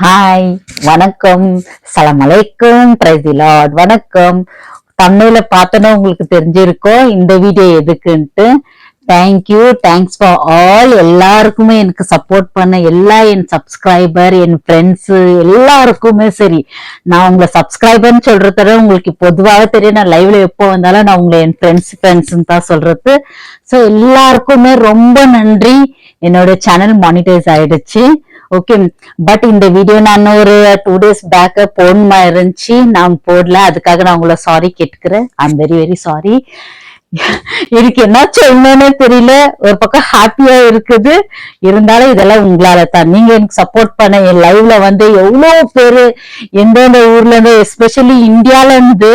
Hi, வணக்கம், சலாம் அலைக்கும், பிரைஸ் தி லார்ட். வணக்கம். தமிழ்ல பார்த்தோன்னா உங்களுக்கு தெரிஞ்சிருக்கோம் இந்த வீடியோ எதுக்குன்ட்டு. Thanks for all. எல்லாருக்குமே எனக்கு சப்போர்ட் பண்ண எல்லா என் சப்ஸ்கிரைபர், என் ஃப்ரெண்ட்ஸ் எல்லாருக்குமே சரி. நான் உங்களை சப்ஸ்கிரைபர்னு சொல்றத உங்களுக்கு பொதுவாக தெரியும். நான் லைவ்ல எப்போ வந்தாலும் நான் உங்களை என் ஃப்ரெண்ட்ஸ்ன்னு தான் சொல்றது. ஸோ எல்லாருக்குமே ரொம்ப நன்றி. என்னோட சேனல் மானிட்டைஸ் ஆயிடுச்சு. ஓகே, பட் இந்த வீடியோ நான் ஒரு 2 days பேக் போடணுமா இருந்துச்சு, நான் போடல. அதுக்காக நான் உங்களை சாரி கேட்டுக்கிறேன். I am very very sorry. எனக்கு என்ன சொல்லணும்னு தெரியல. ஒரு பக்கம் ஹாப்பியா இருக்குது, இருந்தாலும் இதெல்லாம் உங்களால தான். நீங்க எனக்கு சப்போர்ட் பண்ண என் லைவ்ல வந்து எவ்வளவு பேரு எந்தெந்த ஊர்ல இருந்து, எஸ்பெஷலி இந்தியால இருந்து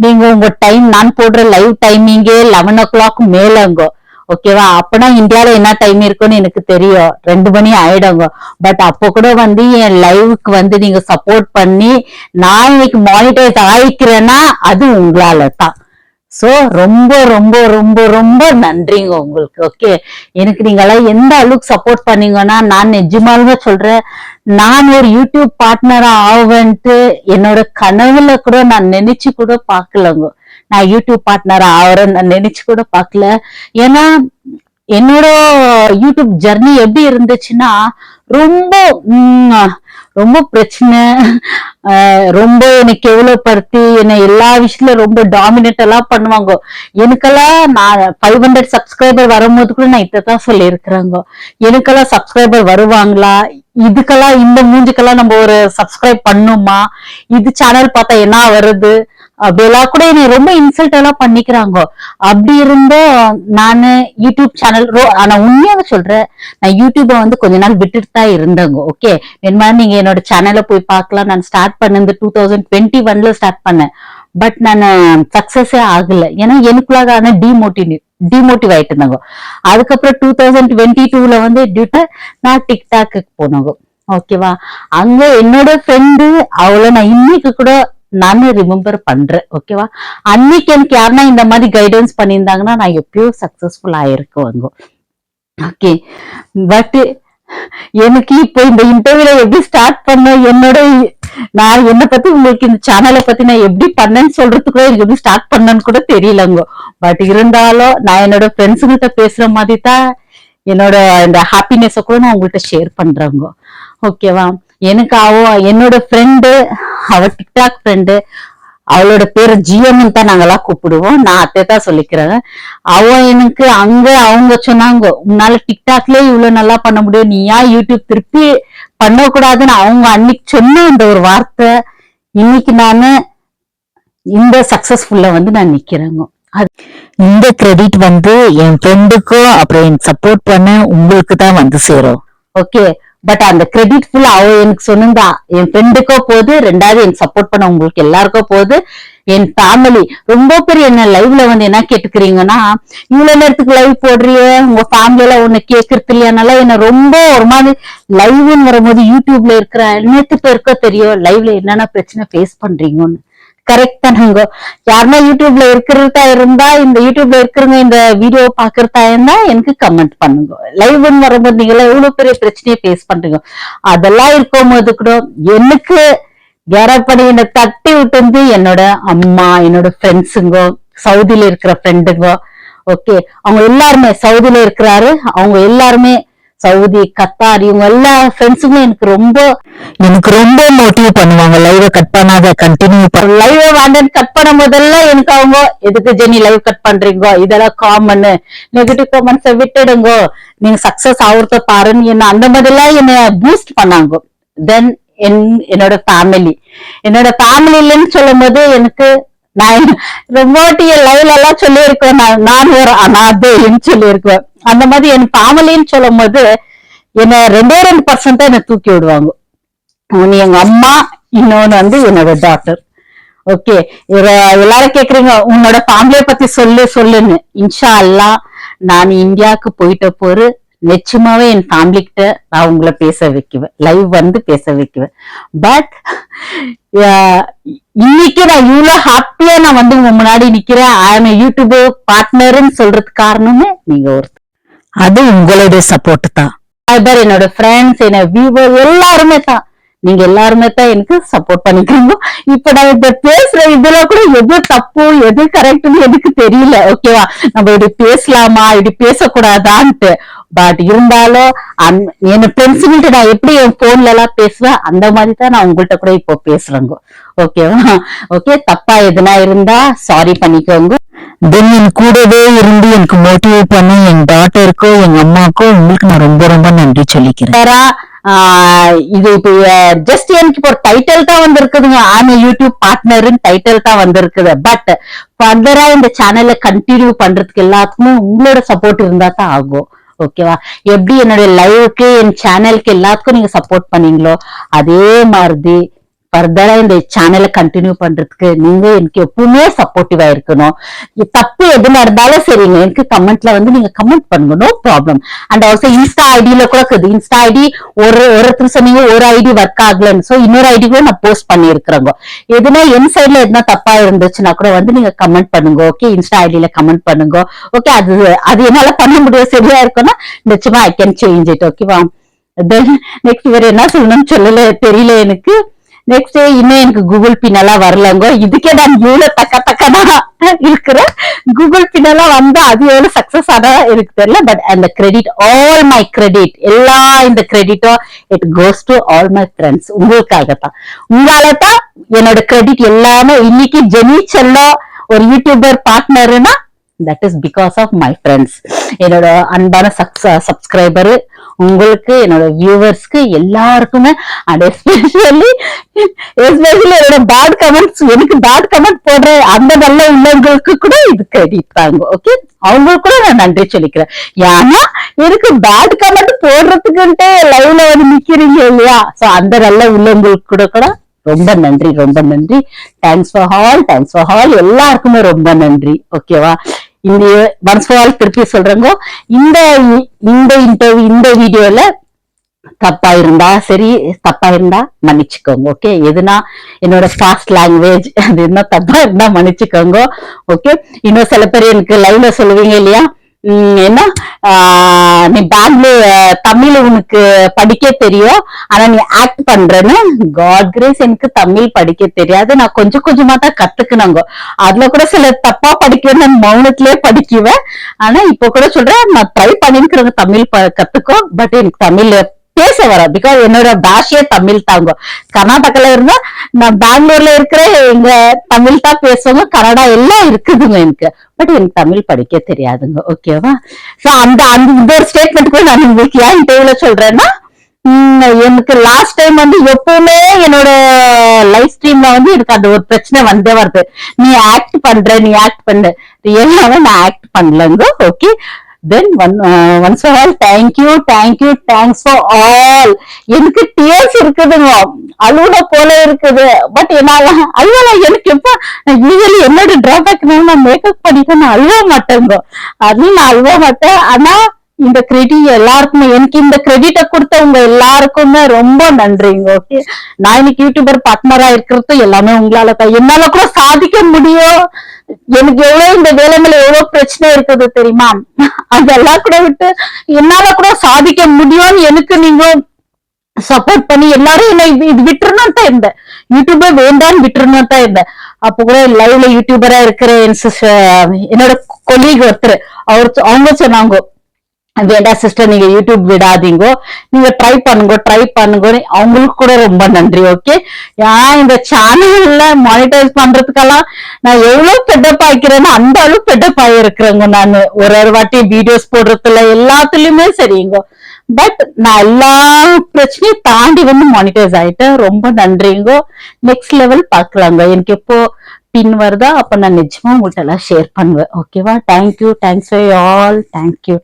நீங்க உங்க டைம், நான் போடுற லைவ் டைமிங்கே 11 o'clock மேலங்க. ஓகேவா? அப்பனா இந்தியால என்ன டைம் இருக்குன்னு எனக்கு தெரியும், 2 மணி ஆயிடுங்க. பட் அப்போ கூட வந்து என் லைவுக்கு வந்து நீங்க சப்போர்ட் பண்ணி நான் இன்னைக்கு மானிட்டைஸ் ஆயிக்கிறேன்னா அது உங்களால தான். சோ ரொம்ப ரொம்ப ரொம்ப ரொம்ப நன்றிங்க உங்களுக்கு. ஓகே, எனக்கு நீங்களாம் எந்த அளவுக்கு சப்போர்ட் பண்ணீங்கன்னா, நான் நிஜமாலுமே சொல்றேன், நான் ஒரு யூடியூப் பார்ட்னரா ஆவேன்ட்டு என்னோட கனவுல கூட நான் நினைச்சு கூட பாக்கலங்க. நான் யூடியூப் பார்ட்னரா ஆகிறேன்னு நான் நினைச்சு கூட பாக்கல. ஏன்னா என்னோட யூடியூப் ஜர்னி எப்படி இருந்துச்சுன்னா, ரொம்ப ரொம்ப பிரச்சனை, ரொம்ப எனக்கு எவ்வளவுப்படுத்தி என்னை எல்லா விஷயத்துல ரொம்ப டாமினேட் எல்லாம் பண்ணுவாங்க. எனக்கெல்லாம் நான் 500 சப்ஸ்கிரைபர் வரும்போது கூட நான் இதான் சொல்லி இருக்கிறாங்க, எனக்கெல்லாம் சப்ஸ்கிரைபர் வருவாங்களா, இதுக்கெல்லாம் இந்த மூஞ்சுக்கெல்லாம் நம்ம ஒரு சப்ஸ்கிரைப் பண்ணுமா, இது சேனல் பார்த்தா என்ன வருது, அப்படியெல்லாம் கூட என்னை ரொம்ப இன்சல்ட் எல்லாம் பண்ணிக்கிறாங்க. அப்படி இருந்தும் நானு யூடியூப் சேனல் ஆனா உண்மையாக சொல்றேன், நான் யூடியூப வந்து கொஞ்ச நாள் விட்டுட்டு தான் இருந்தேங்க. ஓகே, வேணுமா நீங்க என்னோட சேனல்ல போய் பார்க்கலாம். நான் ஸ்டார்ட் பண்ணது 2021 ஸ்டார்ட் பண்ணேன். பட் நான் சக்சஸே ஆகல. ஏன்னா எனக்குள்ளாக டிமோட்டிவ் ஆயிட்டு இருந்தாங்க. அதுக்கப்புறம் 2022 வந்து நான் டிக்டாக்கு போனாங்க. ஓகேவா? அங்க என்னோட ஃப்ரெண்டு, அவளை நான் இன்னைக்கு கூட நானும் ரிமெம்பர் பண்றேன். ஓகேவா? அன்னைக்கு எனக்கு யாருன்னா இந்த மாதிரி கைடன்ஸ் பண்ணியிருந்தாங்கன்னா நான் எப்பயோ சக்சஸ்ஃபுல் ஆயிருக்குவாங்க. ஓகே, பட் எனக்கு இப்போ இந்த இன்டர்வியூல எப்படி ஸ்டார்ட் பண்ண, நான் என்னை பத்தி உங்களுக்கு இந்த சேனலை பத்தி நான் எப்படி பண்ணேன்னு சொல்றதுக்கு கூட எனக்கு எப்படி ஸ்டார்ட் பண்ணேன்னு கூட தெரியலங்க. பட் இருந்தாலும் நான் என்னோட ஃப்ரெண்ட்ஸுங்கிட்ட பேசுற மாதிரி தான் என்னோட இந்த ஹாப்பினஸ கூட நான் உங்கள்கிட்ட ஷேர் பண்றேங்க. ஓகேவா? எனக்கு என்னோட ஃப்ரெண்டு, அவ டிக்டாக் ஃப்ரெண்டு, அவளோட பேரு ஜிஎம்னு தான் நாங்கெல்லாம் கூப்பிடுவோம். நான் அத்தைதான் சொல்லிக்கிறேன். எனக்கு அங்க அவங்க சொன்னாங்க, உன்னால டிக்டாக்லயே இவ்வளவு நல்லா பண்ண முடியும், நீ ஏன் யூடியூப் திருப்பி பண்ணக்கூடாதுன்னு அவங்க அன்னைக்கு சொன்ன அந்த ஒரு வார்த்தை, இன்னைக்கு நானு இந்த சக்சஸ்ஃபுல்லா வந்து நான் நிக்கிறேங்க. இந்த கிரெடிட் வந்து என் ஃப்ரெண்டுக்கும் அப்புறம் எனக்கு சப்போர்ட் பண்ண உங்களுக்கு தான் வந்து சேரும். ஓகே, பட் அந்த கிரெடிட் ஃபுல்லா அவ எனக்கு சொன்னா என் ஃப்ரெண்டுக்கோ போகுது, ரெண்டாவது எனக்கு சப்போர்ட் பண்ண உங்களுக்கு எல்லாருக்கும் போகுது. என் ஃபேமிலி ரொம்ப பேர் என்ன லைவ்ல வந்து என்ன கேட்டுக்கிறீங்கன்னா, இவ்வளவு நேரத்துக்கு லைவ் போடுறிய, உங்க ஃபேமிலியில ஒண்ணு கேட்கறது இல்லையானால என்ன ரொம்ப ஒரு மாதிரி லைவ்னு வரும்போது யூடியூப்ல இருக்கிற நேத்து பேருக்கோ தெரியும் லைவ்ல என்னென்ன பிரச்சனை ஃபேஸ் பண்றீங்கன்னு. கரெக்ட் தானங்க? யாருன்னா யூடியூப்ல இருக்கிறதா இருந்தா, இந்த யூடியூப்ல இருக்கிறவங்க இந்த வீடியோ பாக்குறதா இருந்தா எனக்கு கமெண்ட் பண்ணுங்க. லைவ்னு வரும்போது நீங்க எவ்வளவு பெரிய பிரச்சனையை ஃபேஸ் பண்றீங்க, அதெல்லாம் இருக்கும் போது கூட எனக்கு கேரப்படி என்னை தட்டி விட்டு என்னோட அம்மா, என்னோட ஃப்ரெண்ட்ஸுங்க, சவுதியில இருக்கிற ஃப்ரெண்டுங்க. ஓகே, அவங்க எல்லாருமே சவுதியில இருக்கிறாரு, அவங்க எல்லாருமே சவுதி, கத்தார், இவங்க எல்லா ஃப்ரெண்ட்ஸுமே எனக்கு ரொம்ப மோட்டிவ் பண்ணுவாங்க. லைவ் கட் பண்ணாத, கண்டினியூ பண்ண. லைவ் வேண்டாம் கட் பண்ணும் போதெல்லாம் எனக்கு அவங்க, எதுக்கு ஜெனி லைவ் கட் பண்றீங்க, இதெல்லாம் காமன், நெகட்டிவ் கமெண்ட்ஸை விட்டுடுங்க, நீங்க சக்சஸ் ஆகுறத பாருன்னு என்ன அந்த மாதிரி எல்லாம் என்ன பூஸ்ட் பண்ணாங்க. தென் என்னோட ஃபேமிலின்னு சொல்லும் போது எனக்கு, நான் ரொம்ப லைவ்ல எல்லாம் சொல்லியிருக்கேன், நான் ஒரு அனாதைன்னு சொல்லியிருக்கேன். அந்த மாதிரி என் ஃபேமிலின்னு சொல்லும் போது என்ன 2% என்ன தூக்கி விடுவாங்க. ஒன்னு எங்க அம்மா, இன்னொன்னு வந்து என்னோட டாக்டர். ஓகே, எல்லாரும் கேக்குறீங்க உன்னோட ஃபேமிலிய பத்தி சொல்லுன்னு. இன்ஷா அல்லா நான் இந்தியாவுக்கு போயிட்ட போரு நிச்சயமாவே என் ஃபேமிலி கிட்ட நான் உங்களை பேச வைக்குவேன், லைவ் வந்து பேச வைக்குவேன். பட் இன்னைக்கு நான் இவ்வளவு ஹாப்பியா நான் வந்து உங்க முன்னாடி நிக்கிறேன். ஐஎம் யூடியூப் பார்ட்னர்னு சொல்றதுக்கு காரணமே நீங்க ஒருத்தர், அது உங்களுடைய சப்போர்ட் தான். என்னோட ஃப்ரெண்ட்ஸ், என்ன வியூவர் எல்லாருமே தான். நீங்க எல்லாருமே தான் எனக்கு சப்போர்ட் பண்ணிக்கிறீங்க. இப்ப நான் இந்த பேசுற இதுல கூட எது தப்பு எது கரெக்ட்னு எனக்கு தெரியல. ஓகேவா, நம்ம இப்படி பேசலாமா இப்படி பேசக்கூடாதான்ட்டு. பட் இருந்தாலும் என் ஃப்ரெண்ட்ஸுங்கிட்ட நான் எப்படி என் போன்ல எல்லாம் பேசுவேன் அந்த மாதிரி தான் நான் உங்கள்கிட்ட கூட இப்போ பேசுறேங்க. ஓகேவா, ஓகே, தப்பா எதுனா இருந்தா சாரி பண்ணிக்கோங்க. தென் என் கூடவே இருந்து எனக்கு மோட்டிவேட் பண்ணி என் டாட்டருக்கும் எங்க அம்மாவுக்கும் உங்களுக்கு நான் ரொம்ப ரொம்ப நன்றி சொல்லிக்கிறேன். இது இப்போ ஜஸ்ட் எனக்கு இப்போ டைட்டில் தான் வந்திருக்குதுங்க, ஆனா யூடியூப் பார்ட்னர்னு டைட்டில் தான் வந்திருக்குது. பட் ஃபர்தரா இந்த சேனலை கண்டினியூ பண்றதுக்கு எல்லாத்துக்குமே உங்களோட சப்போர்ட் இருந்தா தான் ஆகும். ஓகேவா, எப்படி என்னோட லைவுக்கு என் சேனலுக்கு எல்லாத்துக்கும் நீங்க சப்போர்ட் பண்ணீங்களோ அதே மாதிரி ஃபர்தரா இந்த சேனலை கண்டினியூ பண்றதுக்கு நீங்க எனக்கு எப்பவுமே சப்போர்ட்டிவா இருக்கணும். தப்பு எதுனா இருந்தாலும் சரிங்க, எனக்கு கமெண்ட்ல வந்து நீங்க கமெண்ட் பண்ணுங்க, no problem. And also insta ஐடியில கூட இருக்குது. இன்ஸ்டா ஐடி ஒருத்தர் சொன்னீங்க ஒரு ஐடி ஒர்க் ஆகலன்னு, சோ இன்னொரு ஐடி கூட நான் போஸ்ட் பண்ணி இருக்கிறேங்க. எதுனா என் சைட்ல எதுனா தப்பா இருந்துச்சுன்னா கூட வந்து நீங்க கமெண்ட் பண்ணுங்க. ஓகே, இன்ஸ்டா ஐடியில கமெண்ட் பண்ணுங்க. ஓகே, அது என்னால பண்ண முடியும் சரியா இருக்கும்னா நிச்சயமா ஐ கேன் சேஞ்ச் இட். ஓகேவா, தென் நெக்ஸ்ட் வேற என்ன சொல்லணும்னு சொல்லல தெரியல எனக்கு. நெக்ஸ்ட் இன்னும் எனக்கு கூகுள் பின் எல்லாம் வரலங்க. இதுக்கே நான் இவ்வளவு தக்கனா இருக்கிறேன். கூகுள் பின் எல்லாம் வந்தா அது எவ்வளவு சக்சஸ் ஆனா எனக்கு தெரியல. பட் அந்த கிரெடிட், ஆல் மை கிரெடிட், எல்லா இந்த கிரெடிட்டும் it goes to all my friends. உங்களுக்காகத்தான், உங்களால தான் என்னோட கிரெடிட் எல்லாமே. இன்னைக்கு ஜெனி செல்லோ ஒரு யூடியூபர் பார்ட்னர்னா that is because of my friends. என்னோட அன்பான சப்ஸ்கிரைபரு, உங்களுக்கு, என்னோட வியூவர்ஸ்க்கு எல்லாருக்குமே, அண்ட் எஸ்பெஷலி என்னோட பேட் கமெண்ட்ஸ், எனக்கு பேட் கமெண்ட் போடுற அந்த நல்ல உள்ளவங்களுக்கு கூட இது கிரெடிட் தாங்க. ஓகே, அவங்களுக்கு கூட நான் நன்றி சொல்லிக்கிறேன். ஏன்னா எனக்கு பேட் கமெண்ட் போடுறதுக்குன்ட்டு லைவ்ல வந்து நிக்கிறீங்க இல்லையா, சோ அந்த நல்ல உள்ளவங்களுக்கு கூட ரொம்ப நன்றி, ரொம்ப நன்றி. தேங்க்ஸ் ஃபார் ஆல், எல்லாருக்குமே ரொம்ப நன்றி. ஓகேவா, இந்த ஒன்ஸ் ஃபார் ஆல் திருப்பி சொல்றேங்க, இந்த இன்டர்வியூ இந்த வீடியோல தப்பா இருந்தா சரி, தப்பா இருந்தா மன்னிச்சுக்கோங்க. ஓகே, எதுனா என்னோட ஃபாஸ்ட் லாங்குவேஜ் அது என்ன தப்பா இருந்தா மன்னிச்சுக்கோங்க. ஓகே, இன்னும் சில பேர் எனக்கு லைவ்ல சொல்லுவீங்க இல்லையா, என்ன நீ பெங்களூர் தமிழ் உனக்கு படிக்க தெரியும் ஆனா நீ ஆக்ட் பண்றேன்னு. காட் கிரேஸ், எனக்கு தமிழ் படிக்க தெரியாது, நான் கொஞ்சம் கொஞ்சமா தான் கத்துக்கணுங்க. அதுல கூட சில தப்பா படிக்கிறேன், நான் மௌனத்திலேயே படிக்குவேன். ஆனா இப்ப கூட சொல்றேன், நான் ட்ரை பண்ணிருக்கிறேங்க தமிழ் கத்துக்கோ. பட் எனக்கு தமிழ் பேச வர, பிகாஸ் என்னோட பாஷையே தமிழ் தாங்க. கர்நாடகால இருந்தா நான் பெங்களூர்ல இருக்கிற எங்க தமிழ் தான் பேசுவாங்க, கன்னடா எல்லாம் இருக்குதுங்க எனக்கு. பட் எனக்கு தமிழ் படிக்க தெரியாதுங்க. ஓகேவா, சோ அந்த இந்த ஒரு ஸ்டேட்மெண்ட் கூட நான் உங்களுக்கு ஏன் இன்டர்வியூல சொல்றேன்னா, எனக்கு லாஸ்ட் டைம் வந்து எப்பவுமே என்னோட லைவ் ஸ்ட்ரீம்ல வந்து எனக்கு அந்த ஒரு பிரச்சனை வந்தே வருது, நீ ஆக்ட் பண்ண ரியலாவே நான் ஆக்ட் பண்ணலங்க. Okay, then once for all, thank you, thanks for all. எனக்கு டியர்ஸ் இருக்குதுங்க, அழுவ போல இருக்குது. பட் என்னால அழுவல, எனக்கு எப்ப யூஸ்வலி என்னோட டிராபேக் நான் மேக்கப் பண்ணிட்டு நான் அழுவ மாட்டேங்க, அதுவும் நான் அழுவ மாட்டேன். ஆனா இந்த கிரெடிட் எல்லாருக்குமே, எனக்கு இந்த கிரெடிட்டை கொடுத்தவங்க எல்லாருக்குமே ரொம்ப நன்றிங்க. ஓகே, நான் இன்னைக்கு யூடியூபர் பார்ட்னரா இருக்கிறது எல்லாமே உங்களால தான். என்னால கூட சாதிக்க முடியும். எனக்கு எவ்வளவு இந்த வேலை மேல எவ்வளவு பிரச்சனை இருக்குது தெரியுமா, அதெல்லாம் கூட விட்டு என்னால கூட சாதிக்க முடியும்னு எனக்கு நீங்க சப்போர்ட் பண்ணி எல்லாரும் என்ன இது விட்டுறணும் தான் இருந்தேன், யூடியூபே வேண்டான்னு விட்டுறணும் தான் இருந்தேன். அப்ப கூட லைவ்ல யூடியூபரா இருக்கிற என்னோட கொலீக் ஒருத்தர் அவங்க சொன்னாங்க, வேண்டாம் சிஸ்டர் நீங்க யூடியூப் விடாதீங்க, நீங்க ட்ரை பண்ணுங்க. அவங்களுக்கு கூட ரொம்ப நன்றி. ஓகே, ஏன் இந்த சேனல்ல மானிட்டைஸ் பண்றதுக்கெல்லாம் நான் எவ்வளவு பெட்டப் ஆயிக்கிறேன்னு அந்த அளவு பெட்டப் ஆகிருக்கிறேங்க. நான் ஒரு வாட்டி வீடியோஸ் போடுறதுல எல்லாத்துலயுமே சரிங்க. பட் நான் எல்லா பிரச்சனையும் தாண்டி வந்து மானிட்டைஸ் ஆயிட்டேன். ரொம்ப நன்றிங்க. நெக்ஸ்ட் லெவல் பாக்கலாங்க. எனக்கு எப்போ பின் வருதா அப்ப நான் நிஜமா உங்கள்கிட்ட எல்லாம் ஷேர் பண்ணுவேன். ஓகேவா, thank you, thanks for all, thank you.